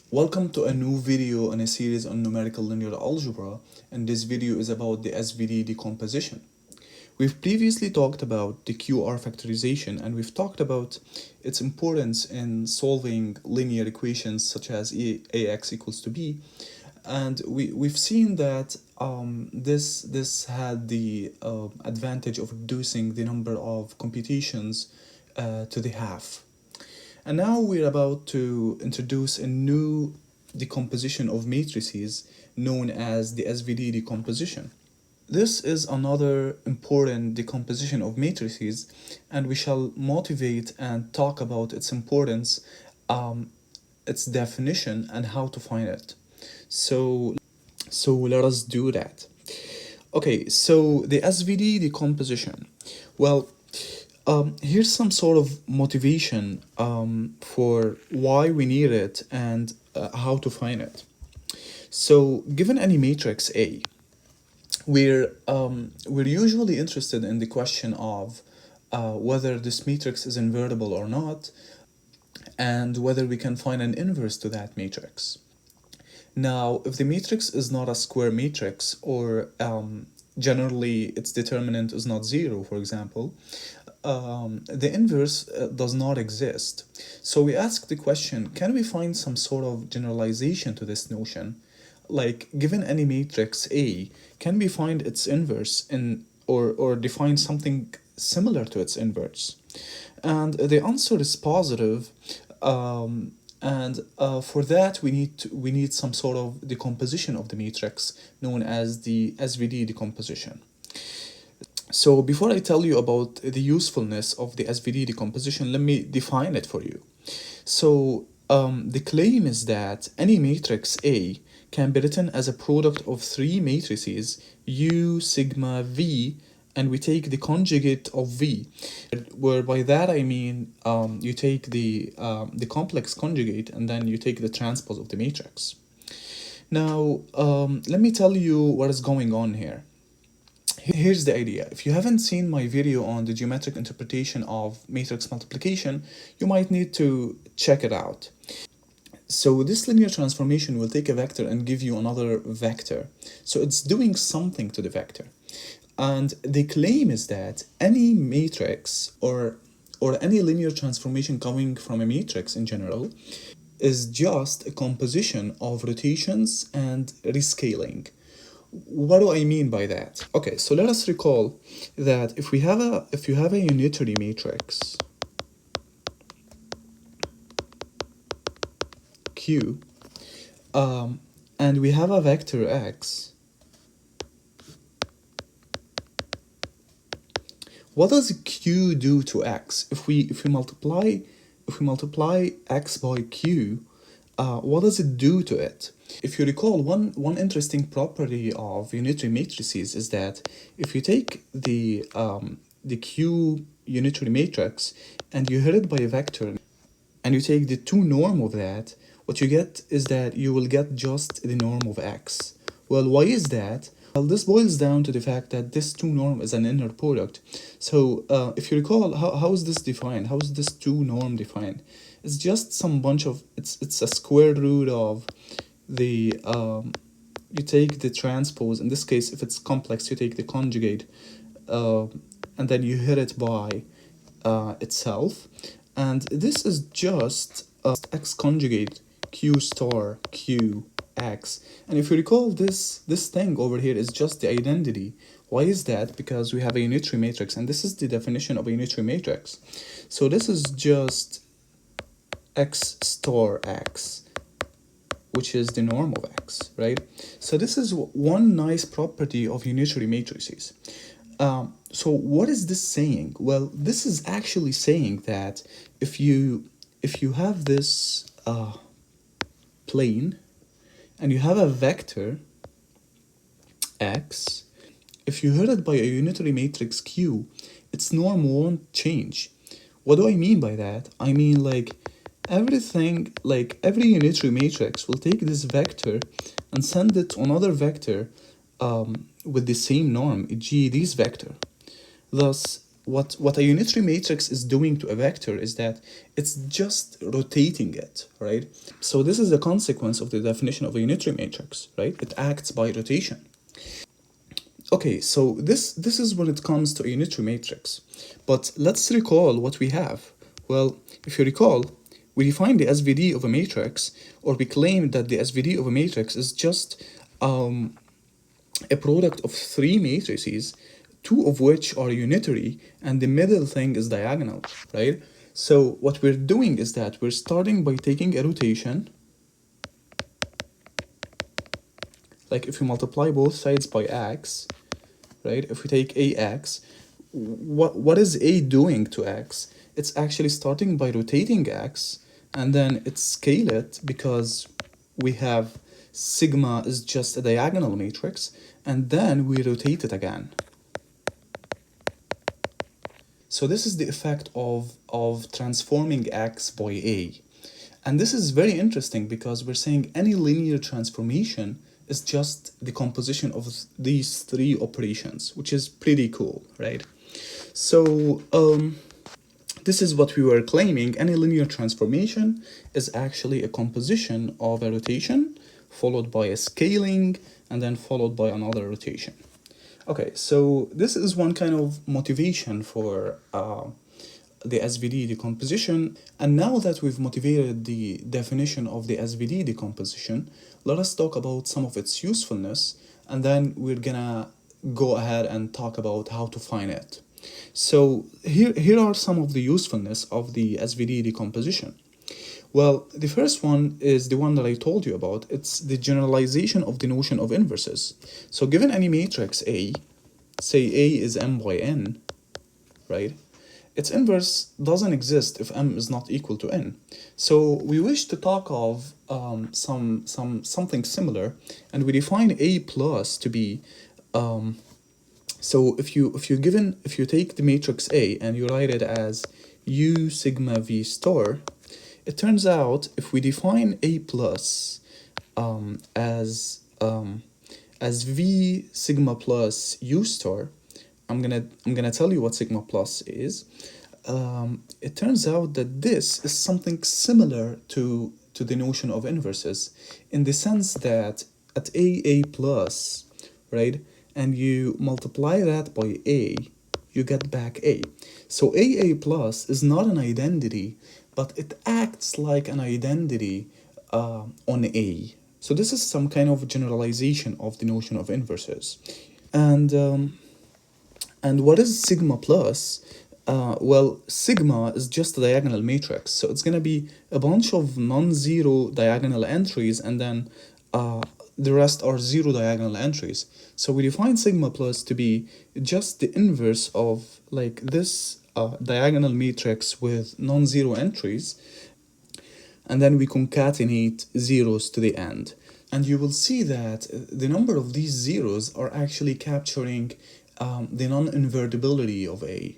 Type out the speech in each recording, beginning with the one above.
Welcome to a new video in a series on numerical linear algebra, and this video is about the SVD decomposition. We've previously talked about the QR factorization, and we've talked about its importance in solving linear equations such as ax equals to b, and we've seen that this had the advantage of reducing the number of computations to the half. And now we're about to introduce a new decomposition of matrices known as the SVD decomposition. This is another important decomposition of matrices, and we shall motivate and talk about its importance, its definition, and how to find it. So let us do that. Okay, so the SVD decomposition. Well, here's some sort of motivation for why we need it and how to find it. So, given any matrix A, we're usually interested in the question of whether this matrix is invertible or not, and whether we can find an inverse to that matrix. Now, if the matrix is not a square matrix, or generally its determinant is not zero, for example, the inverse does not exist. So we ask the question, can we find some sort of generalization to this notion? Like, given any matrix A, can we find its inverse or define something similar to its inverse? And the answer is positive. For that, we need some sort of decomposition of the matrix known as the SVD decomposition. So before I tell you about the usefulness of the SVD decomposition, let me define it for you. So the claim is that any matrix A can be written as a product of three matrices U, sigma, V, and we take the conjugate of V, where by that I mean you take the complex conjugate and then you take the transpose of the matrix. Now, let me tell you what is going on here. Here's the idea. If you haven't seen my video on the geometric interpretation of matrix multiplication, you might need to check it out. So this linear transformation will take a vector and give you another vector. So it's doing something to the vector. And the claim is that any matrix or any linear transformation coming from a matrix in general is just a composition of rotations and rescaling. What do I mean by that? Okay, so let us recall that if you have a unitary matrix Q, and we have a vector x, what does Q do to x? If we multiply x by Q, what does it do to it? If you recall, one interesting property of unitary matrices is that if you take the Q unitary matrix and you hit it by a vector and you take the 2 norm of that, what you get is that you will get just the norm of x. Well, why is that? Well, this boils down to the fact that this 2 norm is an inner product. So if you recall, how is this defined? How is this 2 norm defined? It's just some bunch of, it's a square root of the, you take the transpose, in this case, if it's complex, you take the conjugate, and then you hit it by itself. And this is just x conjugate q star q x. And if you recall, this thing over here is just the identity. Why is that? Because we have a unitary matrix, and this is the definition of a unitary matrix. So this is just x star x, which is the norm of x, right? So this is one nice property of unitary matrices. So what is this saying? Well, this is actually saying that if you have this plane and you have a vector x, if you hit it by a unitary matrix Q, its norm won't change. What do I mean by that? I mean, like, everything, like every unitary matrix will take this vector and send it to another vector with the same norm, e.g. this vector. Thus, what a unitary matrix is doing to a vector is that it's just rotating it, right? So this is the consequence of the definition of a unitary matrix, right? It acts by rotation. Okay, so this is when it comes to a unitary matrix. But let's recall what we have. Well, if you recall, we define the SVD of a matrix, or we claim that the SVD of a matrix is just a product of three matrices, two of which are unitary, and the middle thing is diagonal, right? So what we're doing is that we're starting by taking a rotation. Like if you multiply both sides by x, right? If we take ax, what is a doing to x? It's actually starting by rotating x, and then it scale it because we have sigma is just a diagonal matrix, and then we rotate it again. So this is the effect of transforming x by a. And this is very interesting because we're saying any linear transformation is just the composition of these three operations, which is pretty cool, right? So this is what we were claiming. Any linear transformation is actually a composition of a rotation followed by a scaling and then followed by another rotation. Okay, so this is one kind of motivation for the SVD decomposition. And now that we've motivated the definition of the SVD decomposition, let us talk about some of its usefulness, and then we're gonna go ahead and talk about how to find it. So here are some of the usefulness of the SVD decomposition. Well, the first one is the one that I told you about. It's the generalization of the notion of inverses. So given any matrix A, say A is m by n, right? Its inverse doesn't exist if m is not equal to n. So we wish to talk of something similar, and we define A plus to be so if you take the matrix A and you write it as U sigma V star, it turns out if we define A plus as V sigma plus U star, I'm gonna tell you what sigma plus is. It turns out that this is something similar to the notion of inverses, in the sense that at A plus, right, and you multiply that by A, you get back A. So A plus is not an identity, but it acts like an identity on A. So this is some kind of generalization of the notion of inverses. And what is sigma plus? Well, sigma is just a diagonal matrix, so it's gonna be a bunch of non-zero diagonal entries, and then the rest are zero diagonal entries. So we define sigma plus to be just the inverse of like this diagonal matrix with non-zero entries, and then we concatenate zeros to the end. And you will see that the number of these zeros are actually capturing the non-invertibility of A.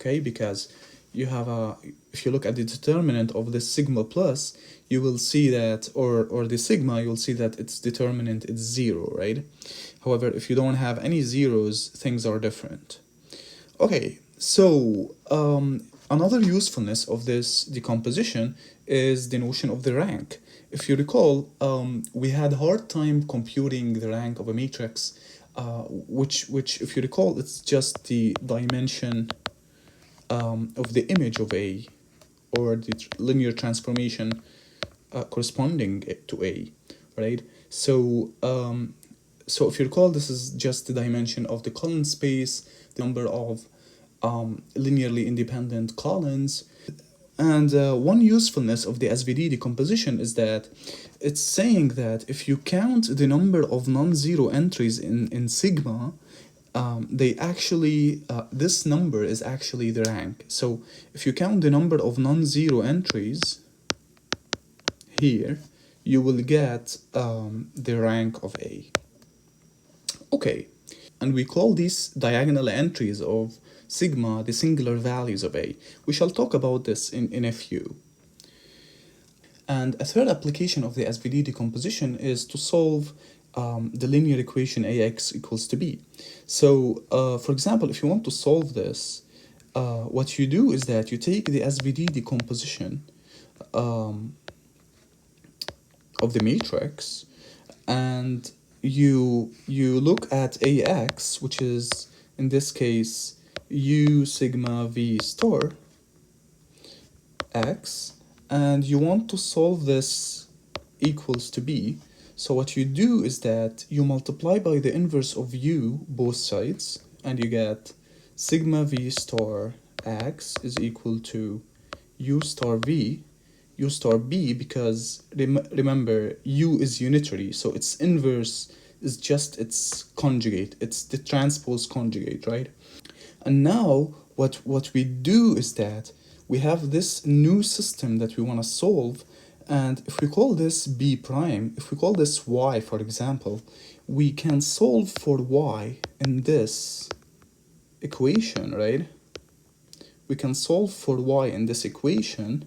Okay, because you have if you look at the determinant of the sigma plus, you will see that, or the sigma, you'll see that its determinant is 0, right? However, if you don't have any zeros, things are different. Okay, so another usefulness of this decomposition is the notion of the rank. If you recall, we had a hard time computing the rank of a matrix, which if you recall, it's just the dimension of the image of A, or the linear transformation corresponding to A, right? So so if you recall, this is just the dimension of the column space, the number of linearly independent columns. And one usefulness of the SVD decomposition is that it's saying that if you count the number of non-zero entries in sigma, they actually, this number is actually the rank. So if you count the number of non-zero entries here, you will get the rank of A. Okay, and we call these diagonal entries of sigma the singular values of A. We shall talk about this in a few. And a third application of the SVD decomposition is to solve the linear equation AX equals to B. So, for example, if you want to solve this, what you do is that you take the SVD decomposition of the matrix, and you look at AX, which is in this case U sigma V star X, and you want to solve this equals to B. So what you do is that you multiply by the inverse of U both sides, and you get sigma V star X is equal to U star V, U star B, because remember U is unitary, so its inverse is just its conjugate, it's the transpose conjugate, right? And now what we do is that we have this new system that we want to solve, and if we call this B prime, if we call this Y, for example, we can solve for Y in this equation, right? We can solve for Y in this equation,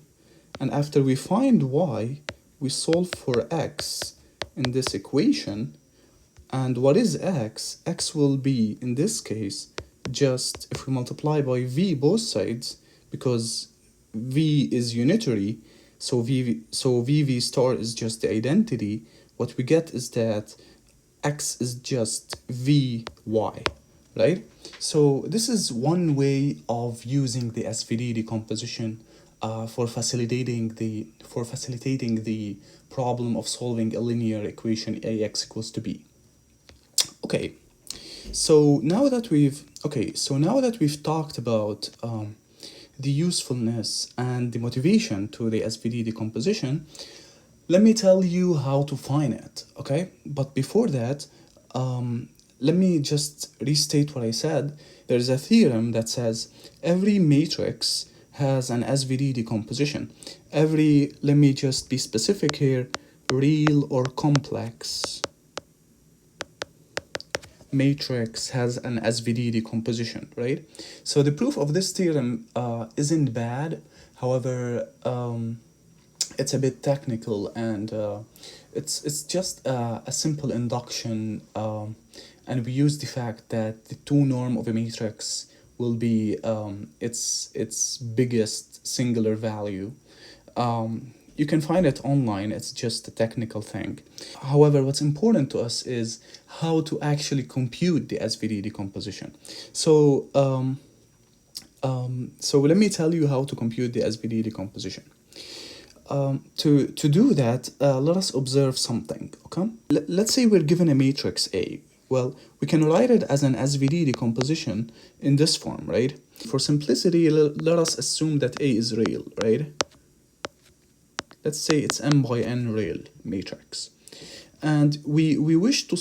and after we find Y, we solve for X in this equation. And what is X? X will be, in this case, just if we multiply by V both sides, because V is unitary, so VV star is just the identity, what we get is that X is just VY, right? So this is one way of using the SVD decomposition for facilitating the problem of solving a linear equation AX equals to B. Okay, so now that we've talked about the usefulness and the motivation to the SVD decomposition, let me tell you how to find it, okay? But before that, let me just restate what I said. There's a theorem that says every matrix has an SVD decomposition. Let me just be specific here, real or complex matrix has an SVD decomposition, right? So the proof of this theorem isn't bad. However, it's a bit technical, and it's just a simple induction, and we use the fact that the 2 norm of a matrix will be its biggest singular value. You can find it online, it's just a technical thing. However, what's important to us is how to actually compute the SVD decomposition. So let me tell you how to compute the SVD decomposition. To do that, let us observe something, okay? Let's say we're given a matrix A. Well, we can write it as an SVD decomposition in this form, right? For simplicity, let us assume that A is real, right? Let's say it's M by N real matrix. And we wish to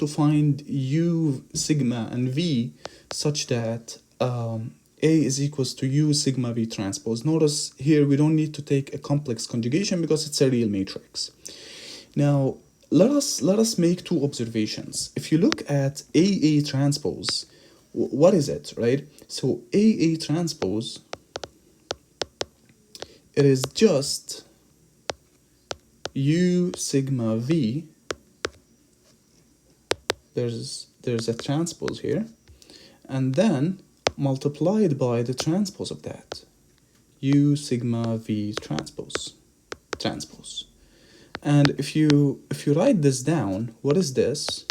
find U sigma and V such that A is equals to U sigma V transpose. Notice here we don't need to take a complex conjugation because it's a real matrix. Now, let us make 2 observations. If you look at AA transpose, what is it, right? So AA transpose, it is just U sigma V, there's a transpose here, and then multiplied by the transpose of that, U sigma V transpose. And if you write this down, what is this?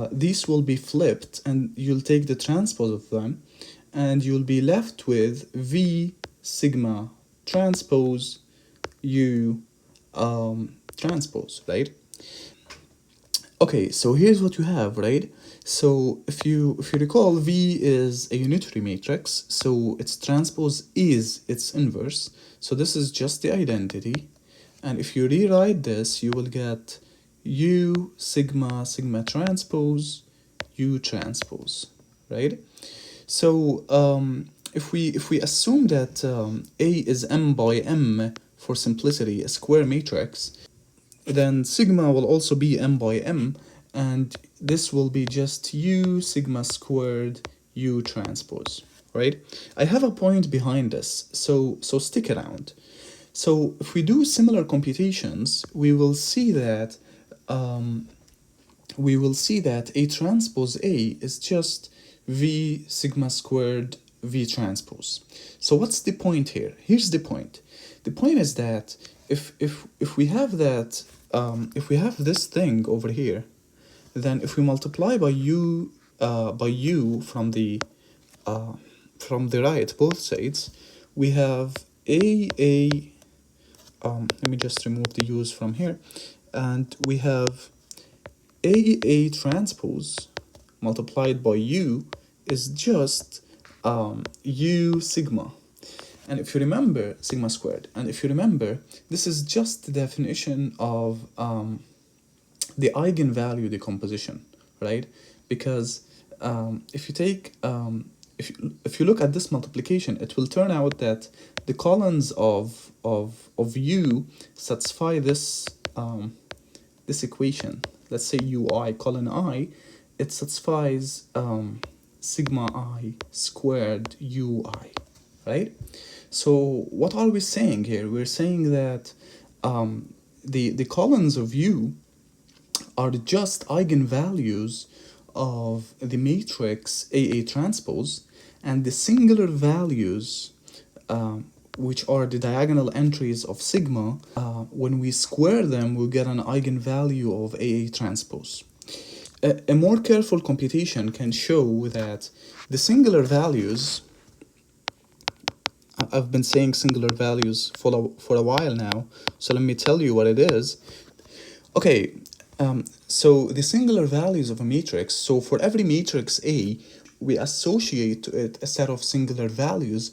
These will be flipped, and you'll take the transpose of them, and you'll be left with V sigma transpose U transpose, right? Okay, so here's what you have, right? So if you recall, V is a unitary matrix, so its transpose is its inverse. So this is just the identity, and if you rewrite this, you will get U sigma transpose U transpose, right? So if we assume that A is M by M for simplicity, a square matrix, then sigma will also be M by M, and this will be just U sigma squared U transpose, right? I have a point behind this, so stick around. So if we do similar computations, we will see that A transpose A is just V sigma squared V transpose. So what's the point here? Here's the point. The point is that if we have that if we have this thing over here, then if we multiply by u from the right, both sides, we have a let me just remove the u's from here, and we have a transpose multiplied by u is just u sigma. And if you remember, sigma squared, and if you remember, this is just the definition of the eigenvalue decomposition, right? Because if you take if you look at this multiplication, it will turn out that the columns of u satisfy this this equation. Let's say ui colon I, it satisfies sigma I squared ui, right? So what are we saying here? We're saying that the columns of u are just eigenvalues of the matrix AA transpose, and the singular values, which are the diagonal entries of sigma, when we square them, we get an eigenvalue of AA transpose. A more careful computation can show that the singular values, I've been saying singular values for a while now, so let me tell you what it is. Okay, so the singular values of a matrix, so for every matrix A, we associate to it a set of singular values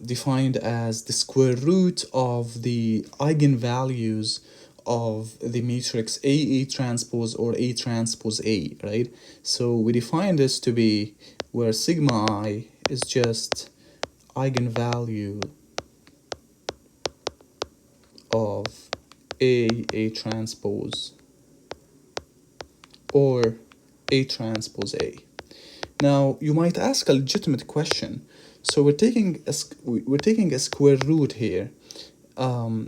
defined as the square root of the eigenvalues of the matrix AA transpose or A transpose A, right? So we define this to be where sigma I is just eigenvalue of A transpose or A transpose A. Now you might ask a legitimate question. So we're taking a square root here.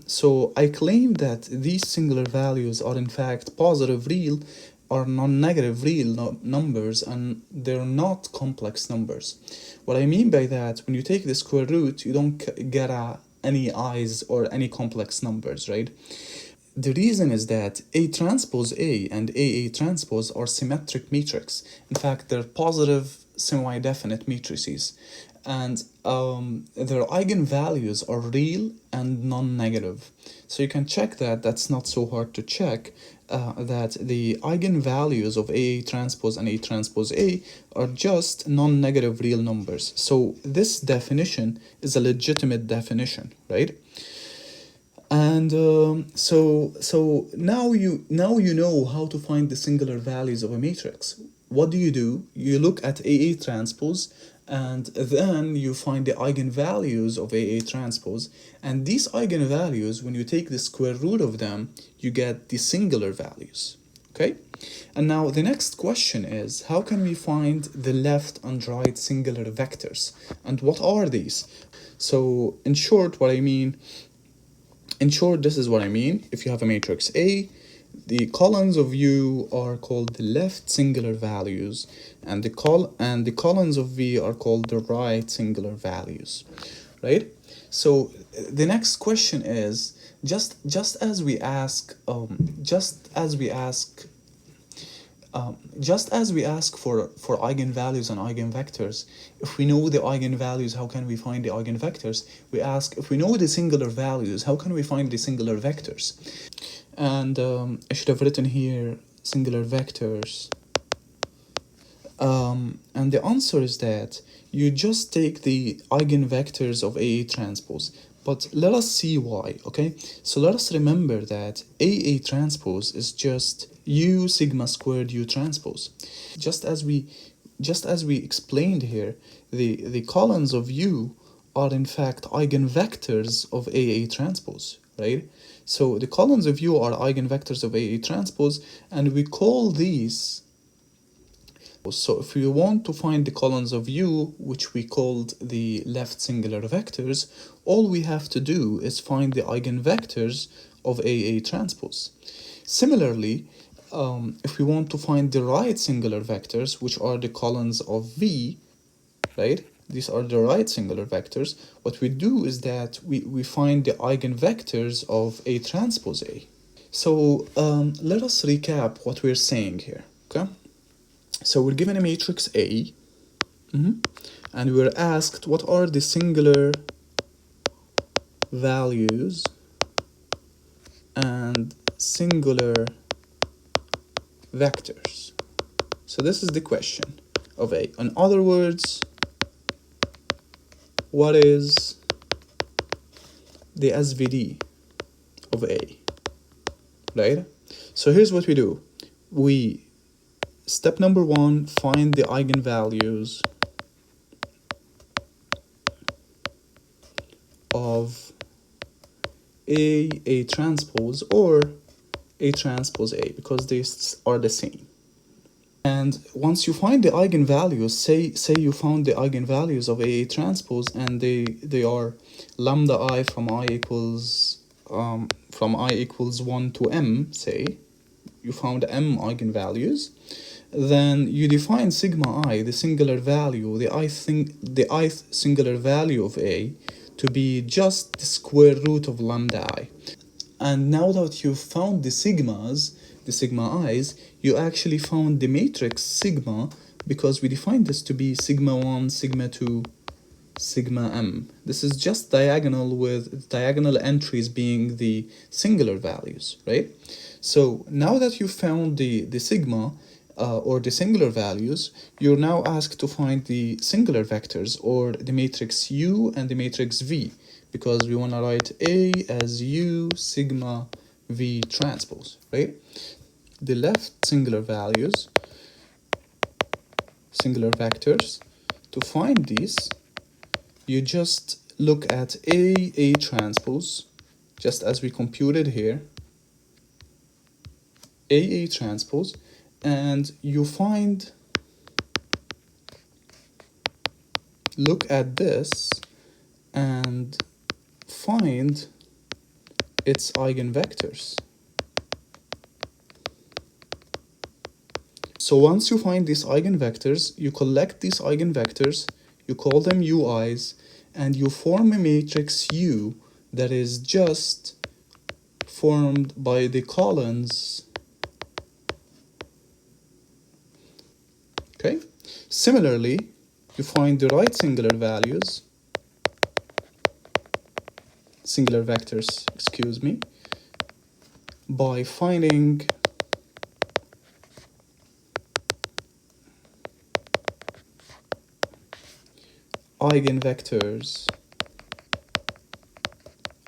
So I claim that these singular values are in fact positive real or non-negative real numbers, and they're not complex numbers. What I mean by that, when you take the square root, you don't get any i's or any complex numbers, right? The reason is that A transpose A and AA transpose are symmetric matrices. In fact, they're positive semi-definite matrices, and their eigenvalues are real and non-negative. So you can check that. That's not so hard to check, that the eigenvalues of AA transpose and A transpose A are just non-negative real numbers. So this definition is a legitimate definition, right? And so now you know how to find the singular values of a matrix. What do? You look at AA transpose, and then you find the eigenvalues of AA transpose, and these eigenvalues, when you take the square root of them, you get the singular values. Okay? And now the next question is, how can we find the left and right singular vectors, and what are these? So in short, this is what I mean. If you have a matrix A, the columns of U are called the left singular values, and the columns of V are called the right singular values, right? So the next question is, just as we ask for eigenvalues and eigenvectors, if we know the eigenvalues, how can we find the eigenvectors? We ask, if we know the singular values, how can we find the singular vectors? And I should have written here singular vectors. And the answer is that you just take the eigenvectors of AA transpose. But let us see why, okay? So let us remember that AA transpose is just U sigma squared U transpose. Just as we explained here, the columns of U are in fact eigenvectors of AA transpose, right? So the columns of U are eigenvectors of AA transpose, and we call these. So if we want to find the columns of U, which we called the left singular vectors, all we have to do is find the eigenvectors of AA transpose. Similarly, if we want to find the right singular vectors, which are the columns of V, right? These are the right singular vectors. What we do is that we find the eigenvectors of A transpose A. So let us recap what we're saying here, okay? So we're given a matrix A, and we're asked what are the singular values and singular vectors. So this is the question of A. In other words, what is the SVD of A, right? So here's what we do. Step number one, find the eigenvalues of A transpose, or A transpose A, because they are the same. And once you find the eigenvalues, say you found the eigenvalues of A transpose, and they are lambda I from I equals 1 to m, say you found m eigenvalues, then you define sigma I, the singular value, the ith singular value of A, to be just the square root of lambda I. And now that you've found the sigmas, the sigma i's, you actually found the matrix sigma, because we defined this to be sigma 1, sigma 2, sigma m. This is just diagonal, with diagonal entries being the singular values, right? So now that you found the sigma, or the singular values, you're now asked to find the singular vectors, or the matrix U and the matrix V, because we want to write A as U sigma V transpose, right? The left singular values, singular vectors. To find these, you just look at A transpose, just as we computed here, A transpose, and you look at this and find its eigenvectors. So once you find these eigenvectors, you collect these eigenvectors, you call them UIs, and you form a matrix U that is just formed by the columns. Okay? Similarly, you find the right singular values, singular vectors, excuse me, by finding eigenvectors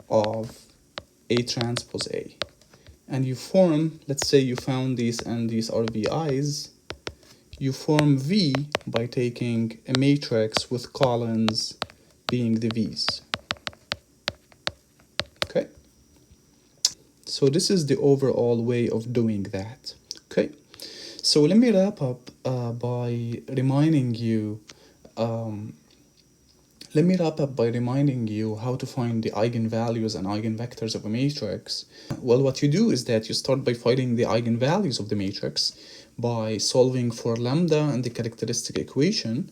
of A transpose A. And you form, let's say you found these and these are VIs, you form V by taking a matrix with columns being the V's. Okay? So this is the overall way of doing that. Okay? So let me wrap up by reminding you how to find the eigenvalues and eigenvectors of a matrix. Well, what you do is that you start by finding the eigenvalues of the matrix by solving for lambda and the characteristic equation,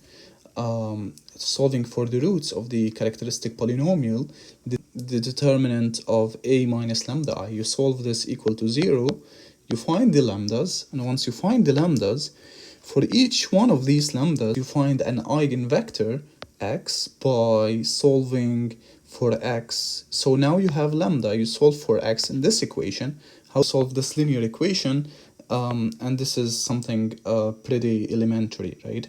solving for the roots of the characteristic polynomial, the determinant of A minus lambda I. You solve this equal to 0, you find the lambdas, and once you find the lambdas, for each one of these lambdas, you find an eigenvector x by solving for x. So now you have lambda, you solve for x in this equation. How to solve this linear equation? And this is something pretty elementary, right?